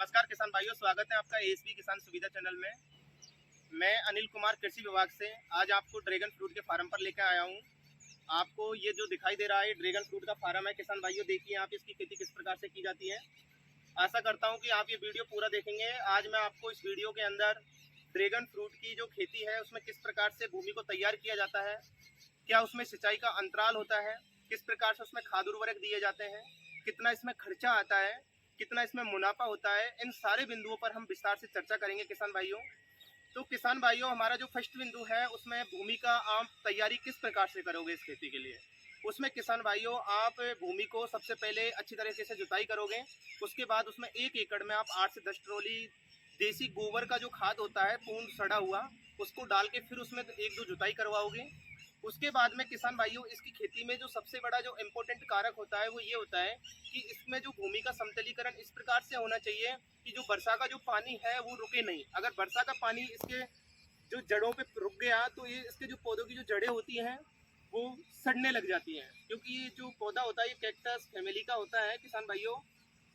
नमस्कार किसान भाइयों, स्वागत है आपका एएसबी किसान सुविधा चैनल में। मैं अनिल कुमार कृषि विभाग से आज आपको ड्रैगन फ्रूट के फार्म पर लेकर आया हूं। आपको ये जो दिखाई दे रहा है ड्रैगन फ्रूट का फार्म है। किसान भाइयों देखिए आप इसकी खेती किस प्रकार से की जाती है। आशा करता हूं कि आप ये वीडियो पूरा देखेंगे। आज मैं आपको इस वीडियो के अंदर ड्रैगन फ्रूट की जो खेती है उसमें किस प्रकार से भूमि को तैयार किया जाता है, क्या उसमें सिंचाई का अंतराल होता है, किस प्रकार से उसमें खाद उर्वरक दिए जाते हैं, कितना इसमें खर्चा आता है, कितना इसमें मुनाफा होता है, इन सारे बिंदुओं पर हम विस्तार से चर्चा करेंगे किसान भाइयों। तो किसान भाइयों हमारा जो फर्स्ट बिंदु है उसमें भूमि का आप तैयारी किस प्रकार से करोगे इस खेती के लिए। उसमें किसान भाइयों आप भूमि को सबसे पहले अच्छी तरीके से जुताई करोगे। उसके बाद उसमें 1 एकड़ में आप 8 से 10 ट्रॉली देसी गोबर का जो खाद होता है पूर्ण सड़ा हुआ, उसको डाल के फिर उसमें 1-2 जुताई करवाओगे। उसके बाद में किसान भाइयों इसकी खेती में जो सबसे बड़ा जो इम्पोर्टेंट कारक होता है वो ये होता है कि इसमें जो भूमि का समतलीकरण इस प्रकार से होना चाहिए कि जो वर्षा का जो पानी है वो रुके नहीं। अगर वर्षा का पानी इसके जो जड़ों पे रुक गया तो ये इसके जो पौधों की जो जड़ें होती हैं वो सड़ने लग जाती हैं, क्योंकि ये जो पौधा होता है ये कैक्टस फैमिली का होता है किसान भाइयों।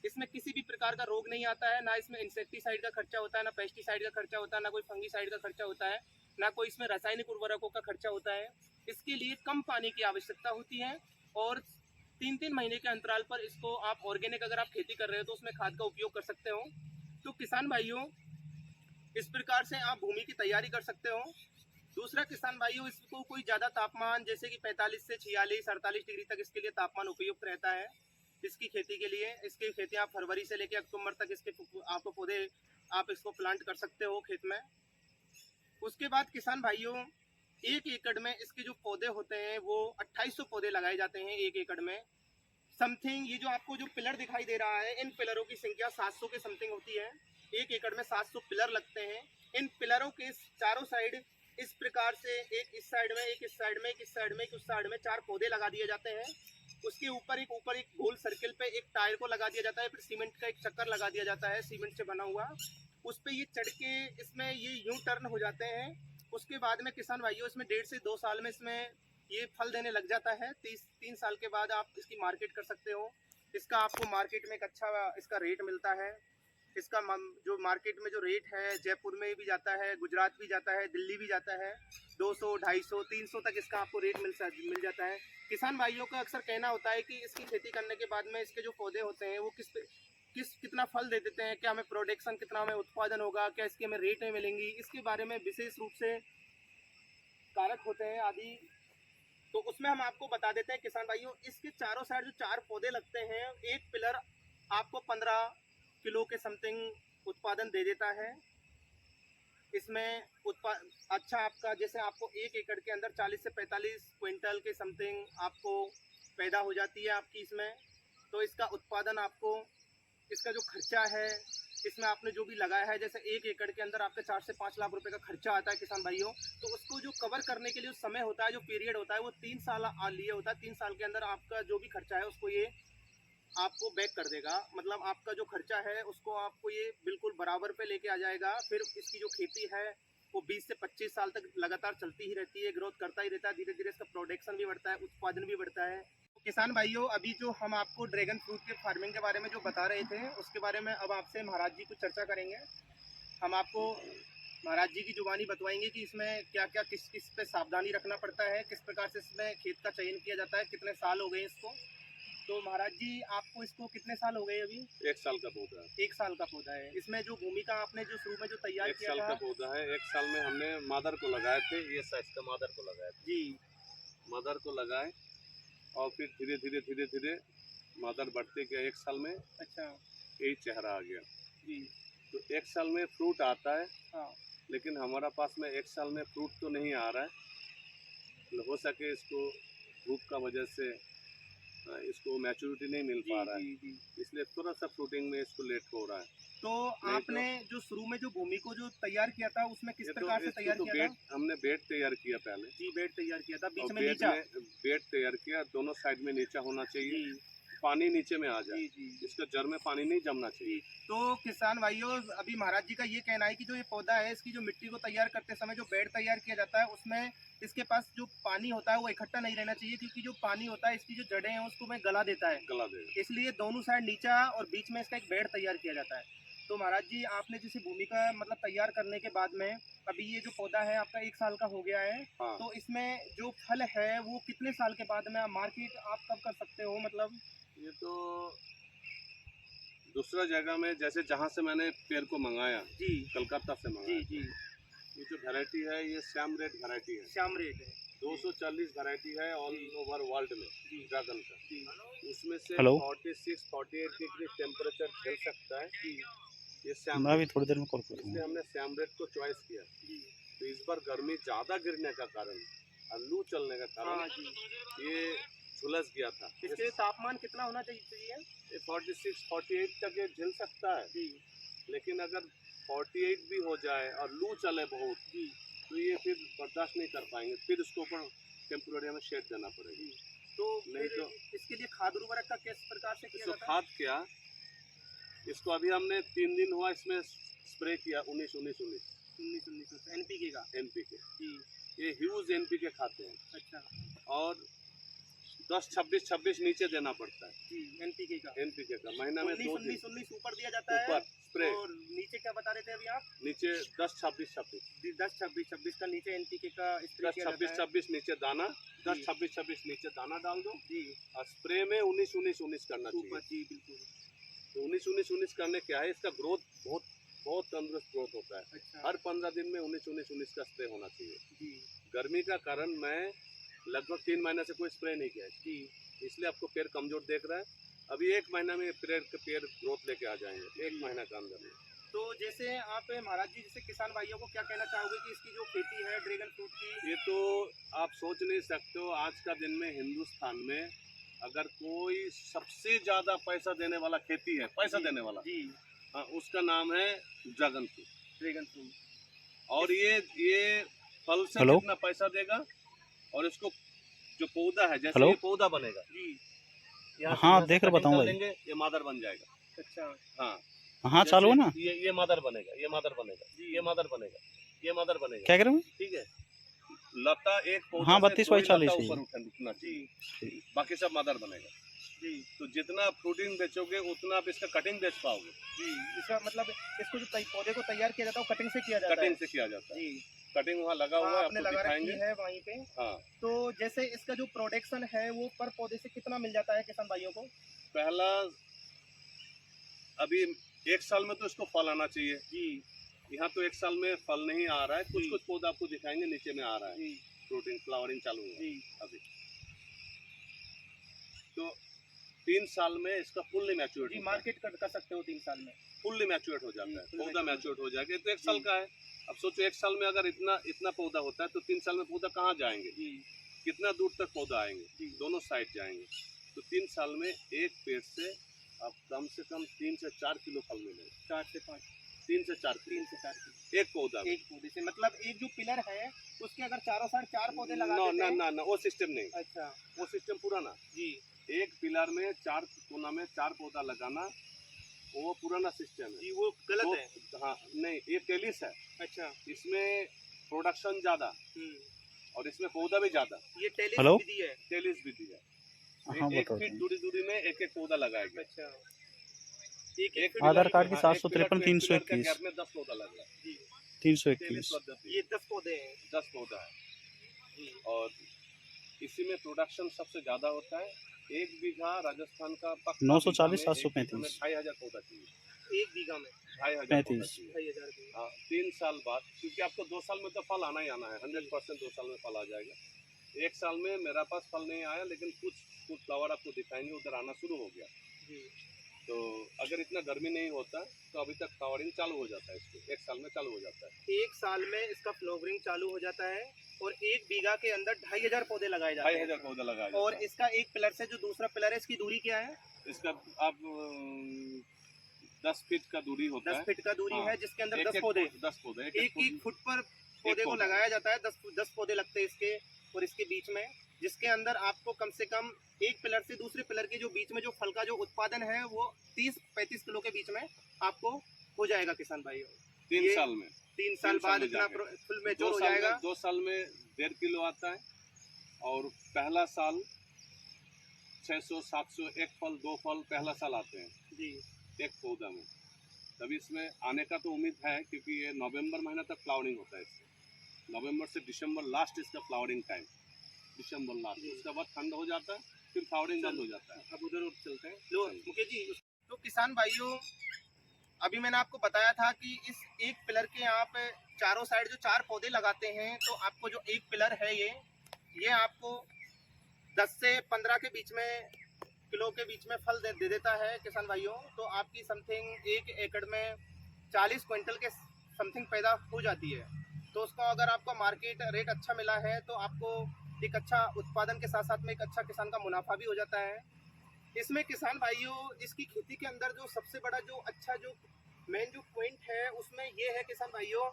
इसमें किसी भी प्रकार का रोग नहीं आता है, ना इसमें इंसेक्टिसाइड का खर्चा होता है, ना पेस्टिसाइड का खर्चा होता है, ना कोई फंगीसाइड का खर्चा होता है, ना कोई इसमें रासायनिक उर्वरकों का खर्चा होता है। इसके लिए कम पानी की आवश्यकता होती है और 3-3 महीने के अंतराल पर इसको आप ऑर्गेनिक अगर आप खेती कर रहे हो तो उसमें खाद का उपयोग कर सकते हो। तो किसान भाइयों इस प्रकार से आप भूमि की तैयारी कर सकते हो। दूसरा किसान भाइयों इसको कोई ज़्यादा तापमान जैसे कि 45 से 46-48 डिग्री तक इसके लिए तापमान उपयुक्त रहता है इसकी खेती के लिए। इसकी खेती आप फरवरी से लेकर अक्टूबर तक इसके आपको पौधे आप इसको प्लांट कर सकते हो खेत में। उसके बाद किसान भाइयों 1 एकड़ में इसके जो पौधे होते हैं वो 2800 पौधे लगाए जाते हैं 1 एकड़ में। समथिंग ये जो आपको जो पिलर दिखाई दे रहा है इन पिलरों की संख्या 700 के समथिंग होती है। 1 एकड़ में 700 पिलर लगते हैं। इन पिलरों के चारों साइड इस प्रकार से एक इस साइड में, एक इस साइड में, एक इस साइड में, एक उस साइड में 4 पौधे लगा दिए जाते हैं। उसके ऊपर एक गोल सर्किल पे एक टायर को लगा दिया जाता है, फिर सीमेंट का एक चक्कर लगा दिया जाता है सीमेंट से बना हुआ। उस पर ये चढ़ के इसमें ये यूं टर्न हो जाते हैं। उसके बाद में किसान भाइयों इसमें 1.5 से 2 साल में इसमें ये फल देने लग जाता है। 3 साल के बाद आप इसकी मार्केट कर सकते हो। इसका आपको मार्केट में एक अच्छा इसका रेट मिलता है। इसका जो मार्केट में जो रेट है जयपुर में भी जाता है, गुजरात भी जाता है, दिल्ली भी जाता है। 200, 250, 300 तक इसका आपको रेट मिल जाता है। किसान भाइयों का अक्सर कहना होता है कि इसकी खेती करने के बाद में इसके जो पौधे होते हैं वो कितना फल दे देते हैं, क्या हमें प्रोडक्शन, कितना हमें उत्पादन होगा, क्या इसकी हमें रेट में मिलेंगी, इसके बारे में विशेष रूप से कारक होते हैं आदि। तो उसमें हम आपको बता देते हैं किसान भाइयों इसके चारों साइड जो 4 पौधे लगते हैं, एक पिलर आपको 15 किलो के समथिंग उत्पादन दे देता है। इसमें अच्छा आपका जैसे आपको 1 एकड़ के अंदर 40 से 45 क्विंटल के समथिंग आपको पैदा हो जाती है आपकी इसमें। तो इसका उत्पादन आपको इसका जो खर्चा है इसमें आपने जो भी लगाया है, जैसे 1 एकड़ के अंदर आपका 4 से 5 लाख रुपए का खर्चा आता है किसान भाइयों। तो उसको जो कवर करने के लिए जो समय होता है, जो पीरियड होता है वो 3 साल लिए होता है। 3 साल के अंदर आपका जो भी खर्चा है उसको ये आपको बैक कर देगा। मतलब आपका जो खर्चा है उसको आपको ये बिल्कुल बराबर पे लेके आ जाएगा। फिर इसकी जो खेती है वो 20 से 25 साल तक लगातार चलती ही रहती है, ग्रोथ करता ही रहता है। धीरे धीरे इसका प्रोडक्शन भी बढ़ता है, उत्पादन भी बढ़ता है। किसान भाइयों अभी जो हम आपको ड्रैगन फ्रूट के फार्मिंग के बारे में जो बता रहे थे उसके बारे में अब आपसे महाराज जी कुछ चर्चा करेंगे। हम आपको महाराज जी की जुबानी बतवाएंगे कि इसमें क्या क्या किस किस पे सावधानी रखना पड़ता है, किस प्रकार से इसमें खेत का चयन किया जाता है, कितने साल हो गए इसको। तो महाराज जी आपको इसको कितने साल हो गए अभी? 1 साल का पौधा है। 1 साल का पौधा है। इसमें जो भूमि का आपने जो शुरू में जो तैयार 1 किया साल था। का पौधा है। 1 साल में हमने मादर को लगाए थे, ये साइज का मादर को लगाए थे जी। मादर को लगाए और फिर धीरे धीरे मादर बढ़ते गया। 1 साल में अच्छा। यही चेहरा आ गया जी। तो 1 साल में फ्रूट आता है। हाँ। लेकिन हमारा पास में 1 साल में फ्रूट तो नहीं आ रहा है। हो सके इसको धूप का वजह से इसको मैच्योरिटी नहीं मिल पा रहा है, जी। इसलिए थोड़ा सा फ्रूटिंग में इसको लेट हो रहा है। तो आपने जो शुरू में जो भूमि को जो तैयार किया था उसमें किस प्रकार से तैयार किया था? हमने बेड तैयार किया पहले। जी, बेड तैयार किया था, बीच में बेड नीचा। बेड तैयार किया, दोनों साइड में नीचा होना चाहिए, जी। पानी नीचे में आ जाए। जी। इसका जड़ में पानी नहीं जमना चाहिए। तो किसान भाइयों अभी महाराज जी का ये कहना है कि जो ये पौधा है इसकी जो मिट्टी को तैयार करते समय जो बेड तैयार किया जाता है उसमें इसके पास जो पानी होता है वो इकट्ठा नहीं रहना चाहिए, क्योंकि जो पानी होता है इसकी जो जड़ें हैं उसको में गला देता है। गला देगा। इसलिए दोनों साइड नीचा और बीच में इसका एक बेड तैयार किया जाता है। तो महाराज जी आपने जैसे भूमिका मतलब तैयार करने के बाद में अभी ये जो पौधा है आपका 1 साल का हो गया है, हाँ, तो इसमें जो फल है वो कितने साल के बाद में मार्केट आप कब कर सकते हो मतलब? ये तो दूसरा जगह में जैसे जहाँ से मैंने पेड़ को मंगाया, जी कलकत्ता से जी मंगाया, जी ये जो वैरायटी है ये श्याम रेड वैरायटी है। श्याम रेट है 240 वैरायटी है ऑल जी। ओवर वर्ल्ड में जी ड्रैगन का। जी उसमें से हेलो 46-48 डिग्री टेम्परेचर झेल सकता है जी ये श्याम मैं रेड। अभी थोड़ी देर में कॉल इसलिए करूँगा। हमने श्याम रेड को चॉइस किया। जी तो इस बार गर्मी ज़्यादा गिरने का कारण और लू चलने का हाँ कारण जी। ये झुलस गया था। इसके तापमान कितना होना चाहिए? ये 46-48 तक ये झेल सकता है, जी लेकिन अगर 48 भी हो जाए और लू चले बहुत जी तो ये फिर बर्दाश्त नहीं कर पाएंगे, फिर उसके ऊपर टेम्पोरेरी में शेड देना पड़ेगा। जी। तो नहीं फिर तो इसके लिए खाद उर्वरक का किस प्रकार से किया इसको जाता है? खाद क्या, इसको अभी हमने 3 दिन हुआ इसमें स्प्रे किया 19-19-19 19 एनपीके का। एनपीके। जी ये ह्यूज एनपीके खाते हैं अच्छा और 10-26-26 नीचे देना पड़ता है जी एनपीके का। एनपीके का। महीना में 2 दिन 19 ऊपर दिया जाता है ऊपर स्प्रे, और नीचे क्या बता रहे थे अभी आप? नीचे 10-26-26 10-26 का नीचे एनपीके का स्प्रे किया जाता है। 10-26-26 नीचे दाना, जी। 10-26-26 नीचे दाना डाल दो जी और स्प्रे में 19-19-19 करना ऊपर चाहिए। जी बिल्कुल। तो 19-19-19 करने क्या है, इसका ग्रोथ बहुत बहुत तंदुरुस्त ग्रोथ होता है। अच्छा हर 15 दिन में 19-19-19 का स्प्रे होना चाहिए। जी गर्मी का कारण मैं लगभग 3 महीने से कोई स्प्रे नहीं किया, जी इसलिए आपको पेड़ कमजोर देख रहा है। अभी 1 महीना में पेड़ ग्रोथ लेके आ जाएंगे, 1 महीना के अंदर में। तो जैसे आप महाराज जी जैसे किसान भाइयों को क्या कहना चाहोगे कि इसकी जो खेती है ड्रैगन फ्रूट की? ये तो आप सोच नहीं सकते हो, आज का दिन में हिंदुस्तान में अगर कोई सबसे ज्यादा पैसा देने वाला खेती है, पैसा जी, देने वाला, जी हाँ, उसका नाम है ड्रैगन फ्रूट। Dragon fruit. और ये फल से हेलो कितना पैसा देगा, और इसको जो पौधा है, जैसे हेलो ये पौधा बनेगा, जी यहाँ से हाँ यहाँ से देख कर कटिंग बताऊँ कर भाई। देंगे, ये मादर बन जाएगा। अच्छा हाँ हाँ चालू है ना। ये मादर बनेगा, ये मादर बनेगा, ये मादर बनेगा, ये मादर बनेगा। क्या करें? ठीक है, लता एक पौधा हाँ से 32 दो बाई ही 40 लता है। ऊपर उठना जी चाहिए, बाकी सब मादर बनेगा। जी तो जितना आप फ्रूटिंग बेचोगे उतना आप इसका कटिंग बेच पाओगे। जी इसका मतलब इसको जो पौधे को तैयार किया जाता है वो कटिंग से किया जाता कटिंग है। से किया जाता है, जी कटिंग वहाँ लगा हुआ हाँ, है, आपने आपको लगा रखी दिखाएंगे। है वहीं पे। हाँ, तो जैसे इसका जो प्रोडक्शन है वो पर पौधे से कितना मिल जाता है किसान भाइयों को? पहला अभी 1 साल में तो इसको फल आना चाहिए। जी यहाँ तो 1 साल में फल नहीं आ रहा है, कुछ जी। कुछ पौधा आपको दिखाएंगे नीचे में आ रहा है, जी फ्रूटिंग फ्लावरिंग चालू हुआ जी अभी। तो 3 साल में इसका फुल्ली मैच्योर जी मार्केट कर सकते हो 3 साल में। फुल्ली मैच्योर हो जाता जी, है, fully पौधा matured। मैच्योर हो जाएगा। ये तो 1 साल जी। का है। अब सोचो 1 साल में अगर इतना इतना पौधा होता है तो 3 साल में पौधा कहाँ जाएंगे, जी कितना दूर तक पौधा आएंगे, जी दोनों साइड जाएंगे। तो 3 साल में एक पेड़ से अब कम से कम 3 से 4 किलो फल मिलेगा। 4 से 5 3 से 4 किलो 3 से 4 की एक पौधा में। एक पौधे से मतलब एक जो पिलर है उसके अगर चारों साइड 4 पौधे लगा ना देते ना हैं। ना ना वो सिस्टम नहीं, अच्छा वो सिस्टम पुराना। जी एक पिलर में 4 कोना में 4 पौधा लगाना, वो पुराना सिस्टम है। जी वो गलत है। तो हाँ नहीं, ये टेलिस है, अच्छा इसमें प्रोडक्शन ज़्यादा और इसमें पौधा भी ज़्यादा। ये टेलिस हेलो? विधि है। टेलिस विधि है। हाँ एक बताओ। फीट दूरी में एक एक पौधा लगाएगा। अच्छा एक आधार कार्ड की हाँ, 753 एक पिलर के 321 गैप में 10 पौधा लग रहा है। जी 321। पद्धति ये 10 पौधे हैं। 10 पौधा है जी और इसी में प्रोडक्शन सबसे ज़्यादा होता है। 1 बीघा राजस्थान का 940 735 2,500 पौधा चाहिए। 1 बीघा में 2,500 पौधा 35। चाहिए। 2500 की। हाँ 3 साल बाद, क्योंकि आपको 2 साल में तो फल आना ही आना है, 100% 2 साल में फल आ जाएगा। 1 साल में मेरा पास फल नहीं आया, लेकिन कुछ फ्लावर आपको दिखाएंगे उधर आना शुरू हो गया। जी तो अगर इतना गर्मी नहीं होता तो अभी तक फ्लावरिंग चालू हो जाता है, इसको 1 साल में चालू हो जाता है। 1 साल में इसका फ्लावरिंग चालू हो जाता है और 1 बीघा के अंदर 2500 पौधे लगाए जाते हैं। 2,500 पौधा लगाया और जाता है। इसका एक पिलर से जो दूसरा पिलर है इसकी दूरी क्या है? इसका आप 10 फीट का दूरी होता 10 है। फीट का दूरी हाँ। है जिसके अंदर एक 10 एक पौधे फुट, 10 पौधे, एक फुट पर पौधे को पौधा। लगाया जाता है। 10 पौधे लगते हैं इसके और इसके बीच में, जिसके अंदर आपको कम से कम एक पिलर से दूसरे पिलर के जो बीच में जो फल का जो उत्पादन है वो 30-35 किलो के बीच में आपको हो जाएगा किसान भाइयों। 3 ये साल में 3 साल बाद इतना फुल मेच्योर हो जाएगा। 2 साल में 1.5 किलो आता है और पहला साल 600-700 एक फल 2 फल पहला साल आते हैं जी एक पौधा में। तभी इसमें आने का तो उम्मीद है, क्योंकि ये नवंबर महीना तक फ्लावरिंग होता है इसमें। नवंबर से दिसंबर लास्ट इसका फ्लावरिंग टाइम, दिसंबर लास्ट। उसके बाद ठंड हो जाता है, फिर फ्लावरिंग बंद हो जाता है। अब उधर चलते हैं। लो मुकेश जी, तो किसान भाइयों, अभी मैंने आपको बताया था कि इस एक पिलर के आप चारों साइड जो 4 पौधे लगाते हैं, तो आपको जो एक पिलर है ये आपको 10 से 15 के बीच में किलो के बीच में फल दे देता है किसान भाइयों। तो आपकी समथिंग 1 एकड़ में 40 क्विंटल के समथिंग पैदा हो जाती है। तो उसको अगर आपको मार्केट रेट अच्छा मिला है तो आपको एक अच्छा उत्पादन के साथ साथ में एक अच्छा किसान का मुनाफा भी हो जाता है। इसमें किसान भाइयों, इसकी खेती के अंदर जो सबसे बड़ा जो अच्छा जो मेन जो पॉइंट है उसमें ये है किसान भाइयों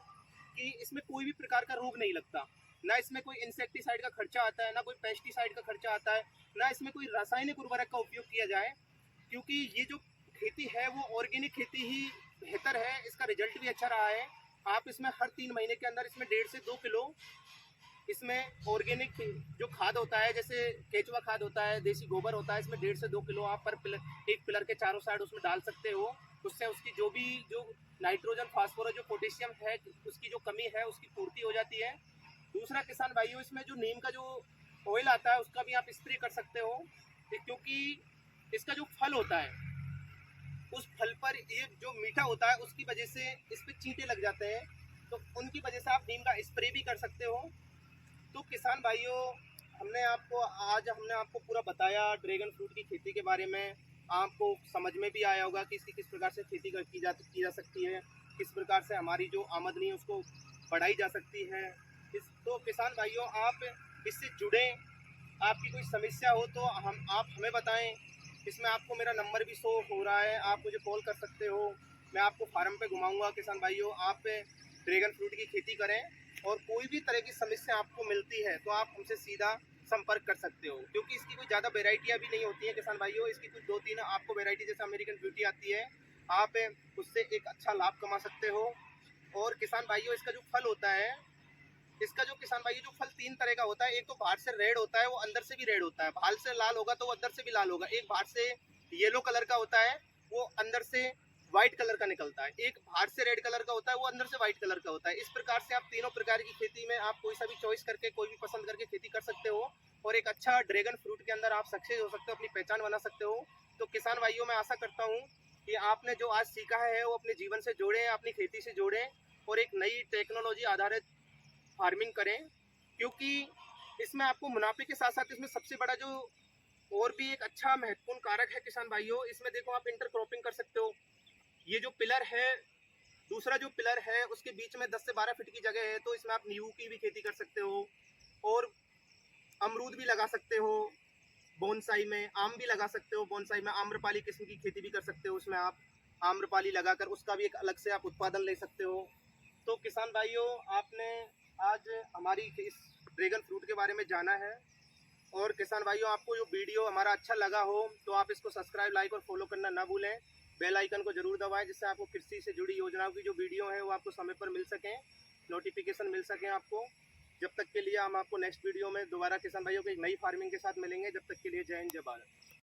कि इसमें कोई भी प्रकार का रोग नहीं लगता। ना इसमें कोई इंसेक्टिसाइड का खर्चा आता है, ना कोई पेस्टिसाइड का खर्चा आता है, ना इसमें कोई रासायनिक उर्वरक का उपयोग किया जाए, क्योंकि ये जो खेती है वो ऑर्गेनिक खेती ही बेहतर है। इसका रिजल्ट भी अच्छा रहा है। आप इसमें हर 3 महीने के अंदर इसमें 1.5 से 2 किलो इसमें ऑर्गेनिक जो खाद होता है, जैसे केचुआ खाद होता है, देसी गोबर होता है, इसमें 1.5 से 2 किलो आप पर एक पिलर के चारों साइड उसमें डाल सकते हो। उससे उसकी जो नाइट्रोजन, फास्फोरस, जो पोटेशियम है, उसकी जो कमी है उसकी पूर्ति हो जाती है। दूसरा किसान भाइयों, इसमें जो नीम का जो ऑयल आता है उसका भी आप स्प्रे कर सकते हो, क्योंकि इसका जो फल होता है उस फल पर ये जो मीठा होता है उसकी वजह से इस पर चींटे लग जाते हैं, तो उनकी वजह से आप नीम का स्प्रे भी कर सकते हो। तो किसान भाइयों, हमने आपको पूरा बताया ड्रैगन फ्रूट की खेती के बारे में। आपको समझ में भी आया होगा कि इसकी किस प्रकार से खेती की जा सकती है, किस प्रकार से हमारी जो आमदनी है उसको बढ़ाई जा सकती है। तो किसान भाइयों, आप इससे जुड़ें। आपकी कोई समस्या हो तो आप हमें बताएं। इसमें आपको मेरा नंबर भी शो हो रहा है, आप मुझे कॉल कर सकते हो। मैं आपको फार्म पे घुमाऊंगा। किसान भाइयों, आप ड्रैगन फ्रूट की खेती करें, और कोई भी तरह की समस्या आपको मिलती है तो आप हमसे सीधा संपर्क कर सकते हो, क्योंकि इसकी कोई ज़्यादा वेराइटियाँ भी नहीं होती हैं किसान भाइयों। इसकी कुछ 2-3 आपको वेराइटी जैसे अमेरिकन ब्यूटी आती है, आप उससे एक अच्छा लाभ कमा सकते हो। और किसान भाइयों, इसका जो फल होता है, इसका जो किसान भाइयों जो फल 3 तरह का होता है। एक तो बाहर से रेड होता है, वो अंदर से भी रेड होता है। बाहर से लाल होगा तो वो अंदर से भी लाल होगा। एक बाहर से येलो कलर का होता है, वो अंदर से व्हाइट कलर का निकलता है। एक बाहर से रेड कलर का होता है, वो अंदर से व्हाइट कलर का होता है। इस प्रकार से आप तीनों प्रकार की खेती में आप कोई सा भी चॉइस करके, कोई भी पसंद करके खेती कर सकते हो, और एक अच्छा ड्रैगन फ्रूट के अंदर आप सक्सेस हो सकते हो, अपनी पहचान बना सकते हो। तो किसान भाइयों, मैं आशा करता हूँ कि आपने जो आज सीखा है वो अपने जीवन से जोड़ें, अपनी खेती से जोड़ें, और एक नई टेक्नोलॉजी आधारित फार्मिंग करें, क्योंकि इसमें आपको मुनाफे के साथ साथ इसमें सबसे बड़ा जो और भी एक अच्छा महत्वपूर्ण कारक है किसान भाइयों, इसमें देखो आप इंटरक्रॉपिंग कर सकते हो। ये जो पिलर है, दूसरा जो पिलर है उसके बीच में 10 से 12 फीट की जगह है, तो इसमें आप नींबू की भी खेती कर सकते हो, और अमरूद भी लगा सकते हो। बोनसाई में आम भी लगा सकते हो। बोनसाई में आम्रपाली किस्म की खेती भी कर सकते हो। उसमें आप आम्रपाली लगाकर उसका भी एक अलग से आप उत्पादन ले सकते हो। तो किसान भाइयों, आपने आज हमारी इस ड्रैगन फ्रूट के बारे में जाना है। और किसान भाइयों, आपको जो वीडियो हमारा अच्छा लगा हो तो आप इसको सब्सक्राइब, लाइक और फॉलो करना ना भूलें। बेल आइकन को जरूर दबाएं, जिससे आपको कृषि से जुड़ी योजनाओं की जो वीडियो है वो आपको समय पर मिल सकें, नोटिफिकेशन मिल सकें आपको। जब तक के लिए हम आपको नेक्स्ट वीडियो में दोबारा किसान भाइयों को एक नई फार्मिंग के साथ मिलेंगे। जब तक के लिए जय हिंद, जय भारत।